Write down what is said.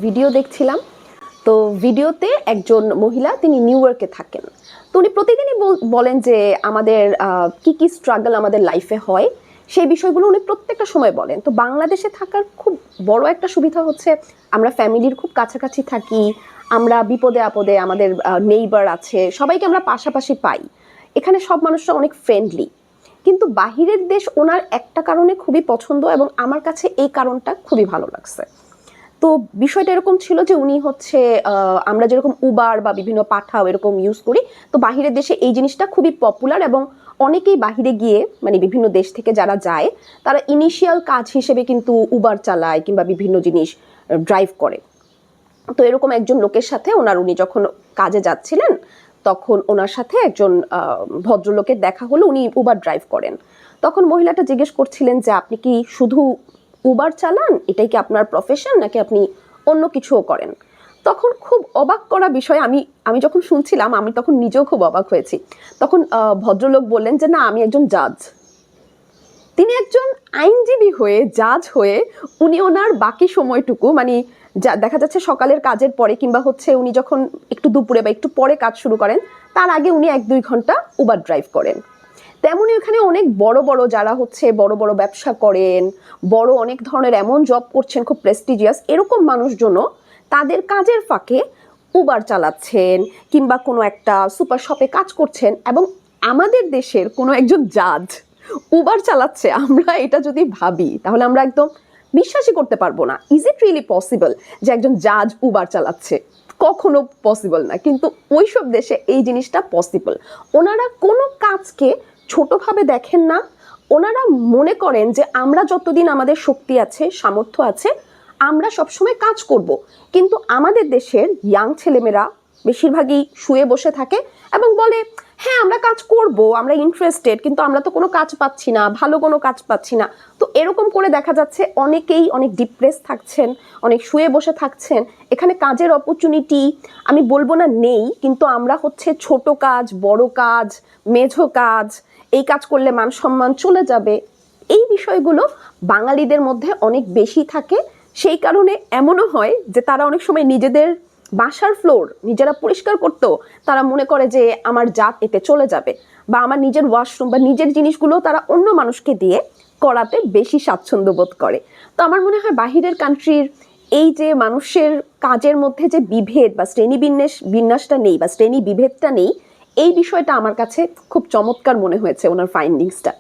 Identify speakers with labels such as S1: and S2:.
S1: Video দেখছিলাম। তো ভিডিওতে একজন মহিলা, তিনি নিউ ইয়র্কে থাকেন। তো উনি প্রতিদিনই বলেন যে আমাদের কি কি স্ট্রাগল আমাদের লাইফে হয়, সেই বিষয়গুলো উনি প্রত্যেকটা সময় বলেন। তো বাংলাদেশে থাকার খুব বড় একটা সুবিধা হচ্ছে আমরা ফ্যামিলির খুব কাছাকাছি থাকি, আমরা বিপদে আপদে আমাদের নেইবার আছে, সবাইকে আমরা পাশাপাশি পাই। এখানে সব মানুষরা অনেক ফ্রেন্ডলি। কিন্তু বাহিরের দেশ ওনার একটা কারণে খুবই পছন্দ, এবং আমার কাছে এই কারণটা খুবই ভালো লাগছে। তো বিষয়টা এরকম ছিল যে উনি হচ্ছে আমরা যেরকম উবার বা বিভিন্ন পাঠাও এরকম ইউজ করি, তো বাহিরের দেশে এই জিনিসটা খুবই পপুলার, এবং অনেকেই বাহিরে গিয়ে মানে বিভিন্ন দেশ থেকে যারা যায় তারা ইনিশিয়াল কাজ হিসেবে কিন্তু উবার চালায় কিংবা বিভিন্ন জিনিস ড্রাইভ করে। তো এরকম একজন লোকের সাথে উনি যখন কাজে যাচ্ছিলেন, তখন ওনার সাথে একজন ভদ্রলোকের দেখা হলো, উনি উবার ড্রাইভ করেন। তখন মহিলাটা জিজ্ঞেস করছিলেন যে আপনি কি শুধু উবার চালান, এটাই কি আপনার প্রফেশন, নাকি আপনি অন্য কিছুও করেন? তখন খুব অবাক করা বিষয়, আমি যখন শুনছিলাম আমি তখন নিজেও খুব অবাক হয়েছি। তখন ভদ্রলোক বললেন যে না, আমি একজন জাজ। তিনি একজন আইনজীবী হয়ে, জাজ হয়ে, উনি ওনার বাকি সময়টুকু মানে দেখা যাচ্ছে সকালের কাজের পরে কিংবা হচ্ছে উনি যখন একটু দুপুরে বা একটু পরে কাজ শুরু করেন, তার আগে উনি 1-2 ঘন্টা উবার ড্রাইভ করেন। তেমনই এখানে অনেক বড় বড় যারা হচ্ছে বড় বড় ব্যবসা করেন, বড় অনেক ধরনের এমন জব করছেন খুব প্রেস্টিজিয়াস, এরকম মানুষজনও তাদের কাজের ফাঁকে উবার চালাচ্ছেন কিংবা কোনো একটা সুপার শপে কাজ করছেন। এবং আমাদের দেশের কোনো একজন জাজ উবার চালাচ্ছে, আমরা এটা যদি ভাবি তাহলে আমরা একদম বিশ্বাসই করতে পারবো না। ইজ ইট রিয়েলি পসিবল যে একজন জাজ উবার চালাচ্ছে? কখনো পসিবল না, কিন্তু ওইসব দেশে এই জিনিসটা পসিবল। ওনারা কোনো কাজকে ছোটভাবে দেখেন না। ওনারা মনে করেন যে আমরা যতদিন আমাদের শক্তি আছে, সামর্থ্য আছে, আমরা সবসময় কাজ করব। কিন্তু আমাদের দেশের ইয়াং ছেলেমেয়েরা বেশিরভাগই শুয়ে বসে থাকে এবং বলে হ্যাঁ আমরা কাজ করব, আমরা ইন্টারেস্টেড, কিন্তু আমরা তো কোনো কাজ পাচ্ছি না, ভালো কোনো কাজ পাচ্ছি না। তো এরকম করে দেখা যাচ্ছে অনেকেই অনেক ডিপ্রেস থাকছেন, অনেক শুয়ে বসে থাকছেন। এখানে কাজের অপরচুনিটি আমি বলবো না নেই, কিন্তু আমরা হচ্ছে ছোট কাজ, বড় কাজ, মেঝো কাজ, এই কাজ করলে মান সম্মান চলে যাবে, এই বিষয়গুলো বাঙালিদের মধ্যে অনেক বেশি থাকে। সেই কারণে এমনও হয় যে তারা অনেক সময় নিজেদের বাসার ফ্লোর নিজেরা পরিষ্কার করতেও তারা মনে করে যে আমার জাত এতে চলে যাবে, বা আমার নিজের ওয়াশরুম বা নিজের জিনিসগুলো তারা অন্য মানুষকে দিয়ে করাতে বেশি স্বাচ্ছন্দ্য বোধ করে। তো আমার মনে হয় বাহিরের কান্ট্রির এই যে মানুষের কাজের মধ্যে যে বিভেদ বা বিন্যাসটা নেই বা শ্রেণী বিভেদটা নেই, এই বিষয়টা আমার কাছে খুব চমৎকার মনে হয়েছে ওনার ফাইন্ডিংসটা।